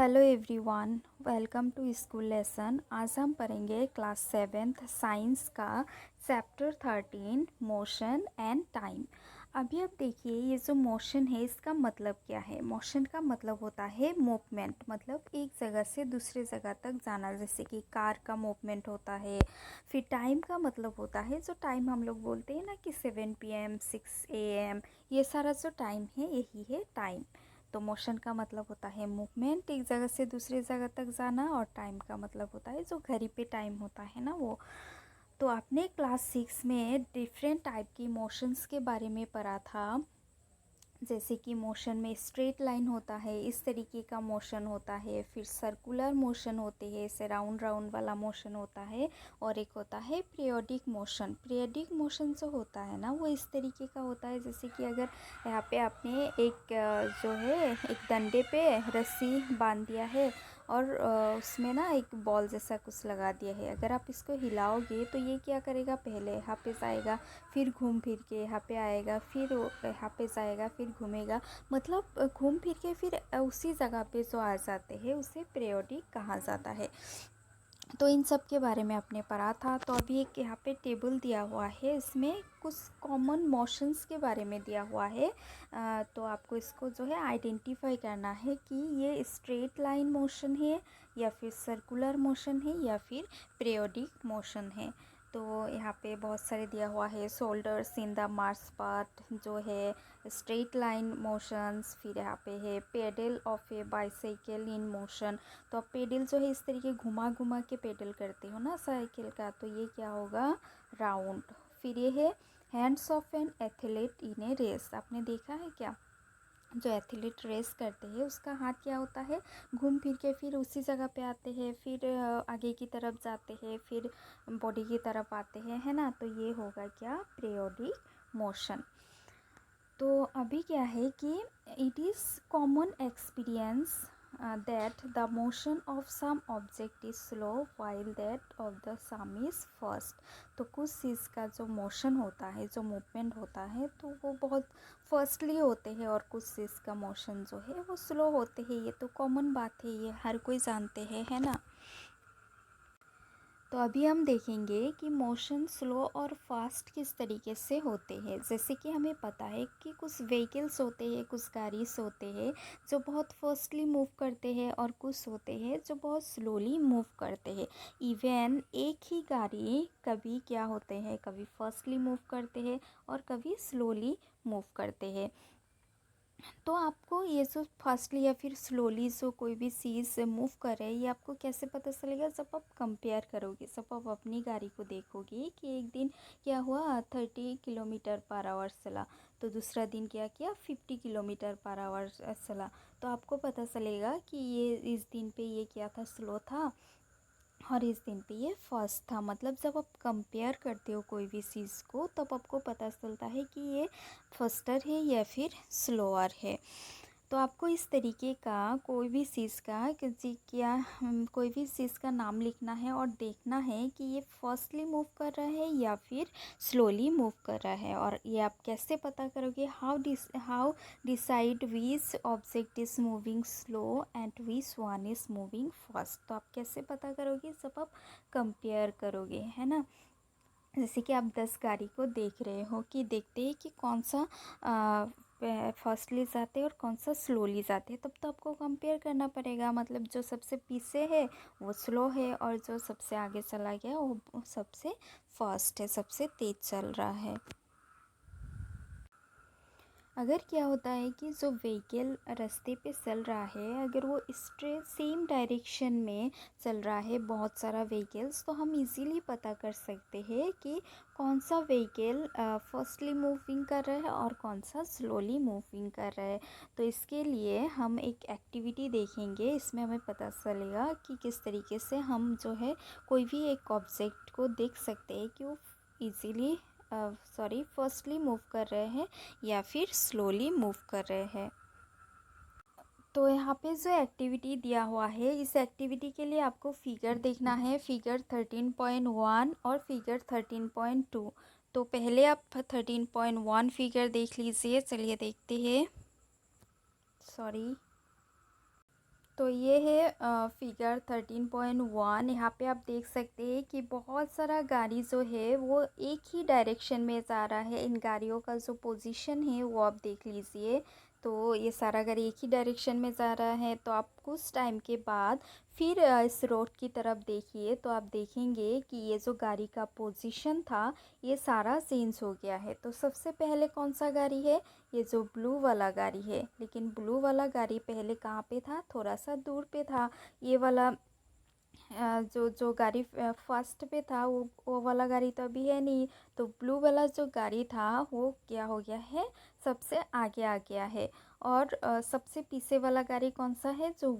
Hello everyone, welcome to school lesson. आज हम पढ़ेंगे क्लास 7th साइंस का चैप्टर 13 मोशन एंड टाइम। अभी आप देखिए, ये जो मोशन है इसका मतलब क्या है। मोशन का मतलब होता है मूवमेंट, मतलब एक जगह से दूसरे जगह तक जाना, जैसे कि कार का मूवमेंट होता है। फिर टाइम का मतलब होता है, जो टाइम हम लोग बोलते हैं ना कि 7 PM 6 AM, ये सारा जो टाइम है यही है टाइम। तो मोशन का मतलब होता है मूवमेंट, एक जगह से दूसरी जगह तक जाना, और टाइम का मतलब होता है जो घड़ी पे टाइम होता है ना वो। तो आपने क्लास 6 में डिफरेंट टाइप की मोशंस के बारे में पढ़ा था, जैसे कि मोशन में स्ट्रेट लाइन होता है, इस तरीके का मोशन होता है। फिर सर्कुलर मोशन होते हैं, ऐसे राउंड राउंड वाला मोशन होता है। और एक होता है पीरियोडिक मोशन। पीरियोडिक मोशन जो होता है ना वो इस तरीके का होता है, जैसे कि अगर यहाँ पे आपने एक जो है एक डंडे पे रस्सी बांध दिया है और उसमें ना एक बॉल जैसा कुछ लगा दिया है। अगर आप इसको हिलाओगे तो ये क्या करेगा, पहले यहाँ पे जाएगा, फिर घूम फिर के यहाँ पे आएगा, फिर यहाँ पे जाएगा, फिर घूमेगा, मतलब घूम फिर के फिर उसी जगह पे जो आ जाते हैं उसे पीरियोडिक कहा जाता है। तो इन सब के बारे में आपने पढ़ा था। तो अभी एक यहाँ पे टेबल दिया हुआ है, इसमें कुछ कॉमन मोशंस के बारे में दिया हुआ है। तो आपको इसको जो है आइडेंटिफाई करना है कि ये स्ट्रेट लाइन मोशन है या फिर सर्कुलर मोशन है या फिर पीरियोडिक मोशन है। तो यहाँ पे बहुत सारे दिया हुआ है, shoulders in the March part जो है, स्ट्रेट लाइन मोशंस। फिर यहाँ पे है pedal of A bicycle in motion. तो आप पेडल जो है इस तरीके घुमा घुमा के पेडल करते हो ना साइकिल का, तो ये क्या होगा, राउंड। फिर ये है hands of an athlete in a race. आपने देखा है क्या, जो एथलीट रेस करते हैं उसका हाथ क्या होता है, घूम फिर के फिर उसी जगह पे आते हैं, फिर आगे की तरफ जाते हैं, फिर बॉडी की तरफ आते हैं, है ना। तो ये होगा क्या, पीरियोडिक मोशन। तो अभी क्या है कि it is common experience that the motion of some object is slow while that of the some is fast. तो कुछ चीज़ का जो मोशन होता है, जो मूवमेंट होता है, तो वो बहुत फास्टली होते हैं, और कुछ चीज़ का मोशन जो है वो स्लो होते हैं। ये तो कॉमन बात है, ये हर कोई जानते हैं, है ना। तो अभी हम देखेंगे कि मोशन स्लो और फास्ट किस तरीके से होते हैं। जैसे कि हमें पता है कि कुछ व्हीकल्स होते हैं, कुछ गाड़ीज होते हैं जो बहुत फास्टली मूव करते हैं, और कुछ होते हैं जो बहुत स्लोली मूव करते हैं। इवन एक ही गाड़ी कभी क्या होते हैं, कभी फास्टली मूव करते हैं और कभी स्लोली मूव करते हैं। तो आपको ये जो फास्टली या फिर स्लोली जो कोई भी चीज़ मूव कर रहे हैं, ये आपको कैसे पता चलेगा, जब आप कंपेयर करोगे। जब आप अपनी गाड़ी को देखोगे कि एक दिन क्या हुआ, 30 km/h चला, तो दूसरा दिन क्या किया, 50 km/h चला। तो आपको पता चलेगा कि ये इस दिन पे ये क्या था, स्लो था, और इस दिन पे ये फास्ट था। मतलब जब आप कंपेयर करते हो कोई भी चीज़ को, तब आपको पता चलता है कि ये फास्टर है या फिर स्लोअर है। तो आपको इस तरीके का कोई भी चीज़ का कोई भी चीज़ का नाम लिखना है और देखना है कि ये फास्टली मूव कर रहा है या फिर स्लोली मूव कर रहा है। और ये आप कैसे पता करोगे, how decide which object is moving slow and which one is moving fast. तो आप कैसे पता करोगे, जब आप कंपेयर करोगे, है ना। जैसे कि आप 10 गाड़ी को देख रहे हो, कि देखते हैं कि कौन सा फास्टली जाते हैं और कौन सा स्लोली जाते हैं, तब तो आपको कंपेयर करना पड़ेगा। मतलब जो सबसे पीछे है वो स्लो है, और जो सबसे आगे चला गया वो सबसे फास्ट है, सबसे तेज़ चल रहा है। अगर क्या होता है कि जो व्हीकल रास्ते पे चल रहा है, अगर वो स्ट्रेट सेम डायरेक्शन में चल रहा है, बहुत सारा व्हीकल्स, तो हम इजीली पता कर सकते हैं कि कौन सा व्हीकल फास्टली मूविंग कर रहा है और कौन सा स्लोली मूविंग कर रहा है। तो इसके लिए हम एक एक्टिविटी देखेंगे, इसमें हमें पता चलेगा कि किस तरीके से हम जो है कोई भी एक ऑब्जेक्ट को देख सकते हैं कि वो ईज़िली फर्स्टली मूव कर रहे हैं या फिर स्लोली मूव कर रहे हैं। तो यहाँ पे जो एक्टिविटी दिया हुआ है, इस एक्टिविटी के लिए आपको फिगर देखना है, फिगर 13.1 और फिगर 13.2। तो पहले आप 13.1 फिगर देख लीजिए, चलिए देखते हैं। सॉरी। तो ये है फिगर 13.1। यहाँ पे आप देख सकते हैं कि बहुत सारा गाड़ी जो है वो एक ही डायरेक्शन में जा रहा है। इन गाड़ियों का जो पोजीशन है वो आप देख लीजिए। तो ये सारा गाड़ी एक ही डायरेक्शन में जा रहा है। तो आप कुछ टाइम के बाद फिर इस रोड की तरफ देखिए तो आप देखेंगे कि ये जो गाड़ी का पोजीशन था ये सारा चेंज हो गया है। तो सबसे पहले कौन सा गाड़ी है? ये जो ब्लू वाला गाड़ी है। लेकिन ब्लू वाला गाड़ी पहले कहाँ पे था? थोड़ा सा दूर पे था। ये वाला जो जो गाड़ी फर्स्ट पे था वो वाला गाड़ी तो अभी है नहीं। तो ब्लू वाला जो गाड़ी था वो क्या हो गया है? सबसे आगे आ गया है। और सबसे पीछे वाला गाड़ी कौन सा है? जो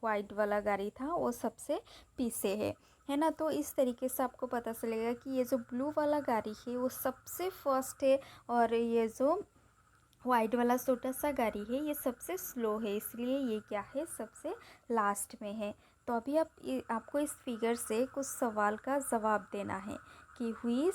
वाइट वाला गाड़ी था वो सबसे पीछे है ना। तो इस तरीके से आपको पता चलेगा कि ये जो ब्लू वाला गाड़ी है वो सबसे फर्स्ट है और ये जो वाइट वाला छोटा सा गाड़ी है ये सबसे स्लो है, इसलिए ये क्या है? सबसे लास्ट में है। तो अभी आपको इस फिगर से कुछ सवाल का जवाब देना है कि which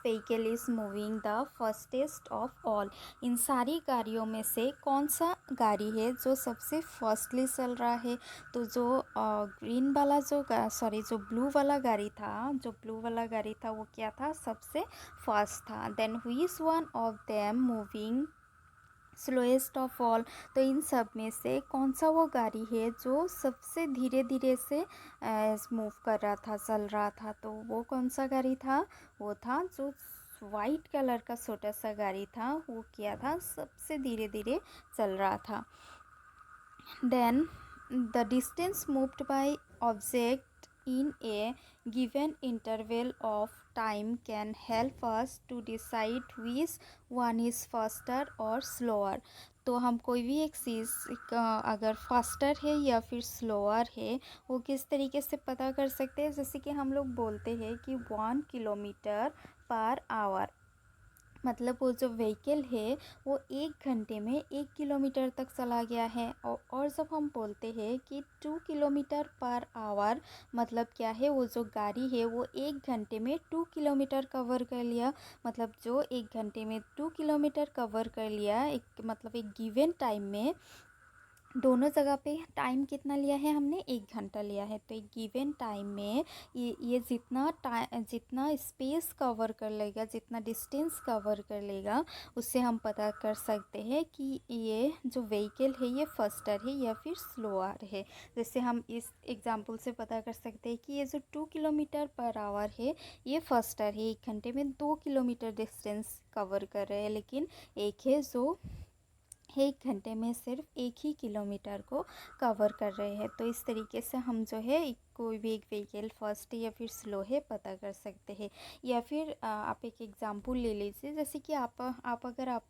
vehicle is moving the fastest of all. इन सारी गाड़ियों में से कौन सा गाड़ी है जो सबसे फर्स्टली चल रहा है? तो जो ग्रीन वाला जो ब्लू वाला गाड़ी था वो क्या था? सबसे फर्स्ट था। Then which one of them moving slowest of all. तो इन सब में से कौन सा वो गाड़ी है जो सबसे धीरे धीरे से मूव कर रहा था, चल रहा था? तो वो कौन सा गाड़ी था? वो था जो वाइट कलर का छोटा सा गाड़ी था। वो क्या था? सबसे धीरे धीरे चल रहा था। Then the distance moved by object in a given interval of time can help us to decide which one is faster or slower। तो हम कोई भी एक चीज़ अगर फास्टर है या फिर स्लोअर है वो किस तरीके से पता कर सकते हैं? जैसे कि हम लोग बोलते हैं कि 1 किलोमीटर पर आवर, मतलब वो जो व्हीकल है वो 1 घंटे में 1 किलोमीटर तक चला गया है। और जब हम बोलते हैं कि 2 किलोमीटर पर आवर, मतलब क्या है? वो जो गाड़ी है वो 1 घंटे में 2 किलोमीटर कवर कर लिया। मतलब जो 1 घंटे में 2 किलोमीटर कवर कर लिया, मतलब एक गिवन टाइम में, दोनों जगह पे टाइम कितना लिया है हमने? 1 घंटा लिया है। तो एक गिवन टाइम में ये जितना स्पेस कवर कर लेगा, जितना डिस्टेंस कवर कर लेगा, उससे हम पता कर सकते हैं कि ये जो व्हीकल है ये फास्टर है या फिर स्लोअर है। जैसे हम इस एग्जांपल से पता कर सकते हैं कि ये जो 2 किलोमीटर पर आवर है ये फास्टर है, 1 घंटे में 2 किलोमीटर डिस्टेंस कवर कर रहे हैं। लेकिन एक है जो 1 घंटे में सिर्फ 1 ही किलोमीटर को कवर कर रहे हैं। तो इस तरीके से हम जो है कोई भी एक व्हीकल फास्ट है या फिर स्लो है पता कर सकते हैं। या फिर आप एक एग्जांपल ले लीजिए, जैसे कि अगर आप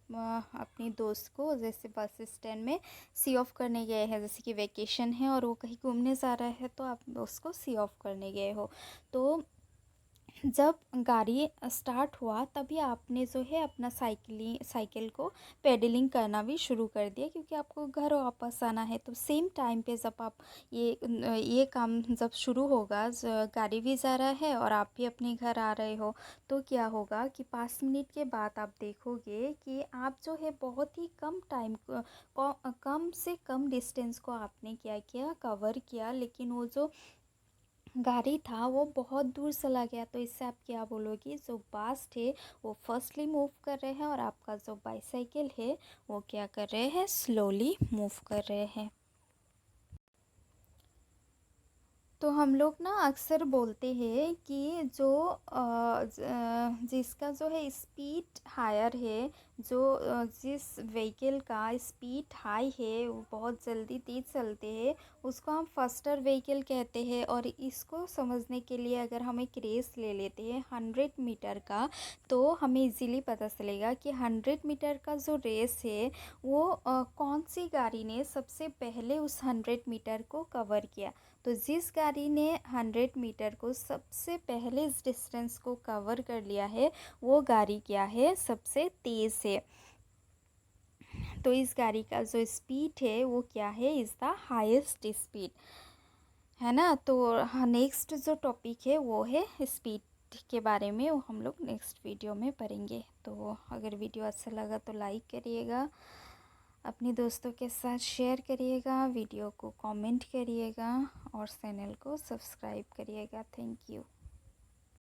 अपनी दोस्त को जैसे बस स्टैंड में सी ऑफ करने गए हैं, जैसे कि वेकेशन है और वो कहीं घूमने जा रहा है, तो आप उसको सी ऑफ करने गए हो। तो जब गाड़ी स्टार्ट हुआ तभी आपने जो है अपना साइकिल को पेडलिंग करना भी शुरू कर दिया, क्योंकि आपको घर वापस आना है। तो सेम टाइम पे जब आप ये काम जब शुरू होगा, गाड़ी भी जा रहा है और आप भी अपने घर आ रहे हो, तो क्या होगा कि 5 मिनट के बाद आप देखोगे कि आप जो है बहुत ही कम से कम डिस्टेंस को आपने क्या किया? कवर किया। लेकिन वो जो गाड़ी था वो बहुत दूर चला गया। तो इससे आप क्या बोलोगे? जो फास्ट है वो फर्स्टली मूव कर रहे हैं और आपका जो बाईसाइकिल है वो क्या कर रहे हैं? स्लोली मूव कर रहे हैं। तो हम लोग ना अक्सर बोलते हैं कि जिसका जो है स्पीड हायर है, जिस व्हीकल का स्पीड हाई है, वो बहुत जल्दी तेज़ चलते हैं, उसको हम फास्टर व्हीकल कहते हैं। और इसको समझने के लिए अगर हम एक रेस ले लेते हैं 100 मीटर का, तो हमें इजीली पता चलेगा कि 100 मीटर का जो रेस है वो कौन सी गाड़ी ने सबसे पहले उस 100 मीटर को कवर किया। तो जिस गाड़ी ने 100 मीटर को सबसे पहले इस डिस्टेंस को कवर कर लिया है वो गाड़ी क्या है? सबसे तेज़ है। तो इस गाड़ी का जो स्पीड है वो क्या है? इज़ द हाईएस्ट स्पीड, है ना। तो नेक्स्ट जो टॉपिक है वो है स्पीड के बारे में, वो हम लोग नेक्स्ट वीडियो में पढ़ेंगे। तो अगर वीडियो अच्छा लगा तो लाइक करिएगा अपने दोस्तों के साथ शेयर करिएगा, वीडियो को कमेंट करिएगा और चैनल को सब्सक्राइब करिएगा। Thank you.